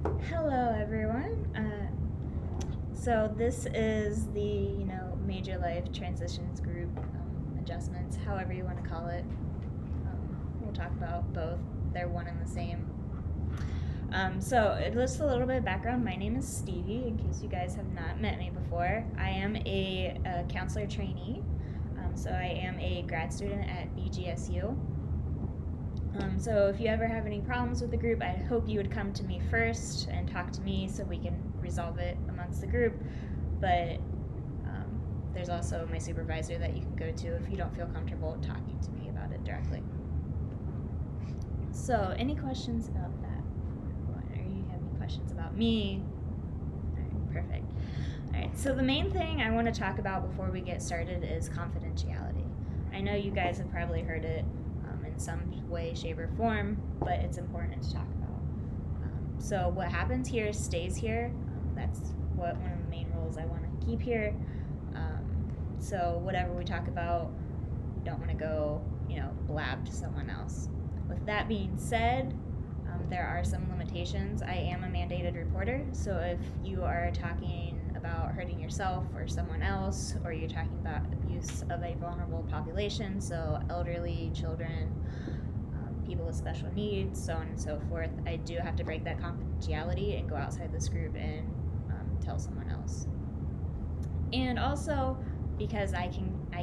Hello, everyone. So this is the major life transitions group adjustments, however you want to call it. We'll talk about both. They're one and the same. So just a little bit of background. My name is Stevie. In case you guys have not met me before, I am a counselor trainee. So I am a grad student at BGSU. So if you ever have any problems with the group, I hope you would come to me first and talk to me so we can resolve it amongst the group. But there's also my supervisor that you can go to if you don't feel comfortable talking to me about it directly. So any questions about that? Or you have any questions about me? All right, perfect. All right, so the main thing I want to talk about before we get started is confidentiality. I know you guys have probably heard it in some way, shape, or form, but it's important to talk about. So what happens here stays here. That's one of the main rules I want to keep here. So whatever we talk about, we don't want to go, blab to someone else. With that being said, there are some limitations. I am a mandated reporter, so if you are talking about hurting yourself or someone else, or you're talking about abuse of a vulnerable population, so elderly, children, people with special needs, so on and so forth, I do have to break that confidentiality and go outside this group and tell someone else. And also, because I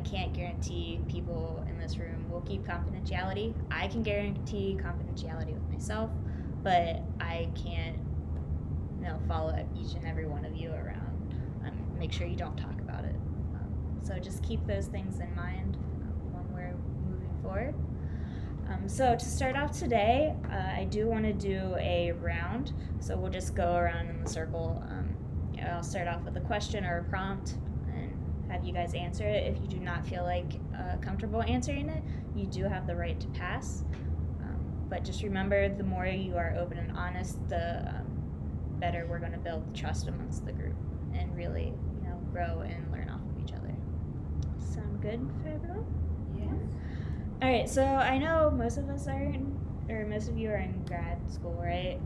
can't guarantee people in this room will keep confidentiality. I can guarantee confidentiality with myself, but I can't follow each and every one of you around. Make sure you don't talk about it. So just keep those things in mind when we're moving forward. So to start off today, I do want to do a round. So we'll just go around in the circle. I'll start off with a question or a prompt and have you guys answer it. If you do not feel like comfortable answering it, you do have the right to pass. But just remember, the more you are open and honest, the better we're going to build trust amongst the group and really, grow and learn off of each other. Sound good for everyone? Yes. All right, so I know most of you are in grad school, right?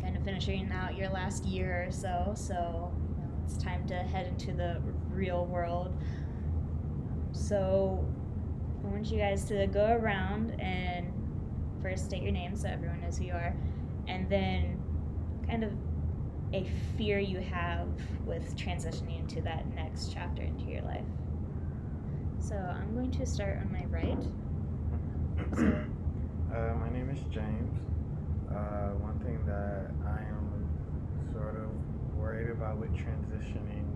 Kind of finishing out your last year or so it's time to head into the real world. So I want you guys to go around and first state your name so everyone knows who you are, and then kind of a fear you have with transitioning into that next chapter into your life. So I'm going to start on my right. My name is James. One thing that I am sort of worried about with transitioning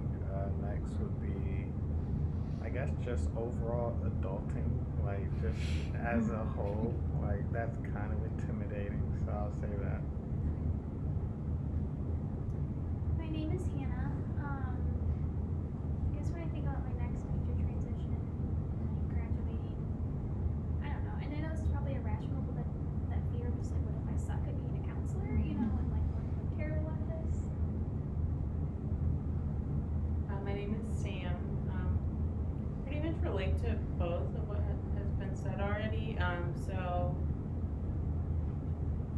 next would be, I guess, just overall adulting, like just as a whole, like that's kind of intimidating, so I'll say that. My name is Hannah. I guess when I think about my next major transition, like graduating, I don't know. And I know this is probably irrational, but that fear of just like, what if I suck at being a counselor, and like what if I'm terrible at this? My name is Sam. Pretty much relate to both of what has been said already. So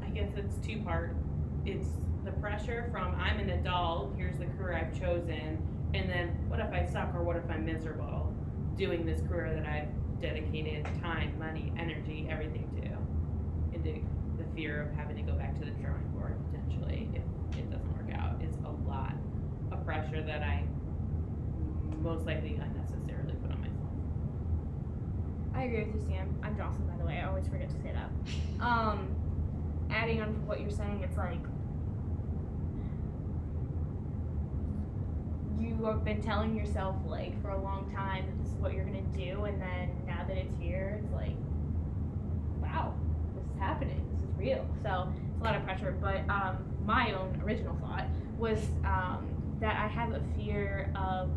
I guess it's two-part. It's the pressure from I'm an adult, here's the career I've chosen, and then what if I suck or what if I'm miserable doing this career that I've dedicated time, money, energy, everything to. And the fear of having to go back to the drawing board potentially if it doesn't work out is a lot of pressure that I most likely unnecessarily put on myself. I agree with you, Sam. I'm Jocelyn, by the way. I always forget to say that. Adding on to what you're saying, it's like you have been telling yourself like for a long time that this is what you're gonna do, and then now that it's here, it's like, wow, this is happening. This is real. So it's a lot of pressure. But my own original thought was that I have a fear of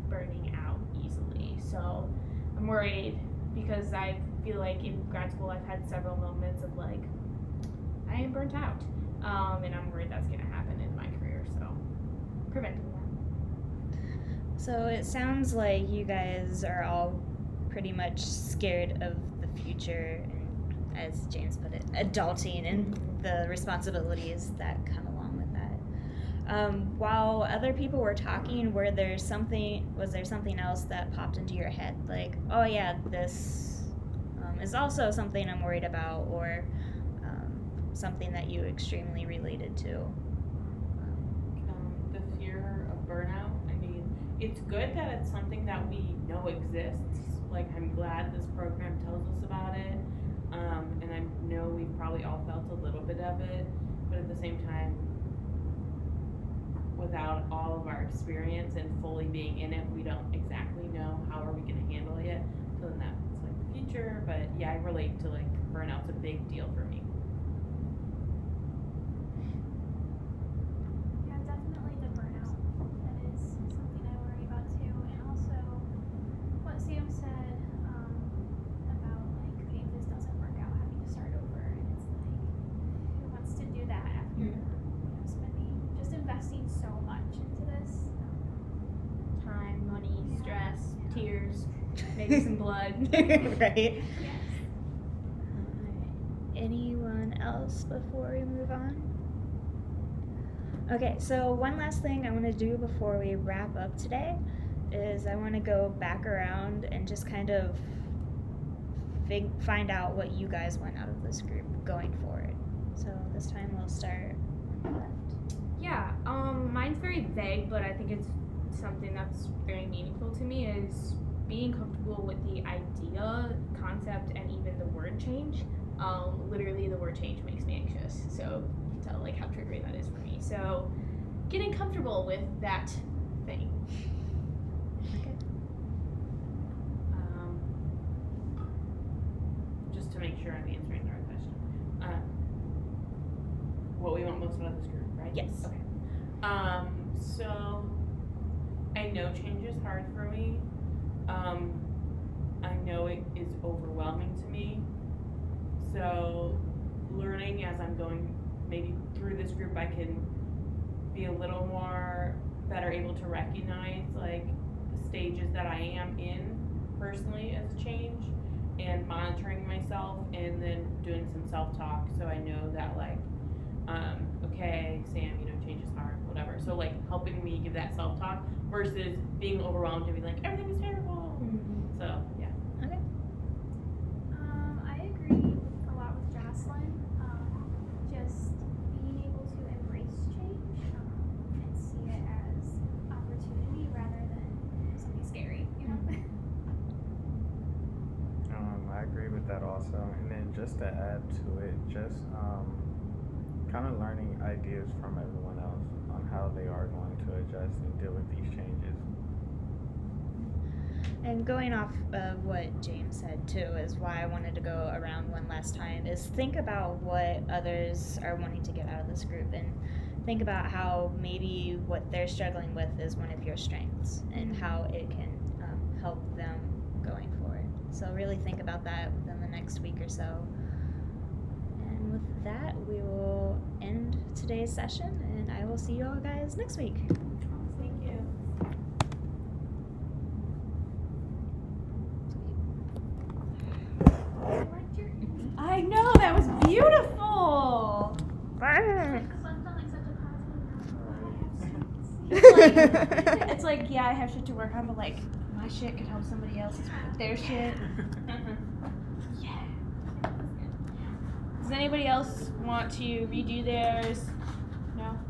burning out easily. So I'm worried because I feel like in grad school I've had several moments of like, I am burnt out. And I'm worried that's gonna happen in my career, so preventing that. So it sounds like you guys are all pretty much scared of the future and, as James put it, adulting and the responsibilities that come along with that. While other people were talking, was there something else that popped into your head? Like, oh yeah, this is also something I'm worried about, or something that you extremely related to? The fear of burnout. I mean, it's good that it's something that we know exists. Like, I'm glad this program tells us about it. And I know we've probably all felt a little bit of it, but at the same time, without all of our experience and fully being in it, we don't exactly know how are we going to handle it. So then that's like the future. But yeah, I relate to like burnout's a big deal for me. Yeah, definitely the burnout. That is something I worry about too. And also what Sam said about like, okay, if this doesn't work out, having to start over. And it's like, who wants to do that after investing so much into this? Time, money, stress, tears, maybe some blood. Right? Yes. Anyone else before we move on? Okay, so one last thing I want to do before we wrap up today is I want to go back around and just kind of find out what you guys want out of this group going forward. So this time we'll start on the left. Yeah, mine's very vague, but I think it's something that's very meaningful to me is being comfortable with the idea, concept, and even the word change. Literally the word change makes me anxious, so you can tell like how triggering that is for me. So getting comfortable with that thing. Okay. Just to make sure I'm answering the right question. What we want most out of this group, right? Yes. Okay. So I know change is hard for me. I know it is overwhelming to me. So learning as I'm going maybe through this group, I can be a little more better able to recognize like the stages that I am in personally as a change, and monitoring myself, and then doing some self-talk so I know that like okay, Sam, change is hard, whatever. So like helping me give that self-talk versus being overwhelmed and being like, everything is terrible. Mm-hmm. So yeah. Okay. I agree a lot with Jocelyn. Just being able to embrace change and see it as opportunity rather than something scary, I agree with that also. And then just to add to it, just kind of learning ideas from everyone else on how they are going to adjust and deal with these changes. And going off of what James said too is why I wanted to go around one last time is think about what others are wanting to get out of this group, and think about how maybe what they're struggling with is one of your strengths and how it can help them going forward. So really think about that within the next week or so. And with that, we will end today's session, and I will see you all guys next week. Thank you. I know, that was beautiful! It's like, yeah, I have shit to work on, but like, my shit could help somebody else with their shit. Yeah. Does anybody else want to redo theirs?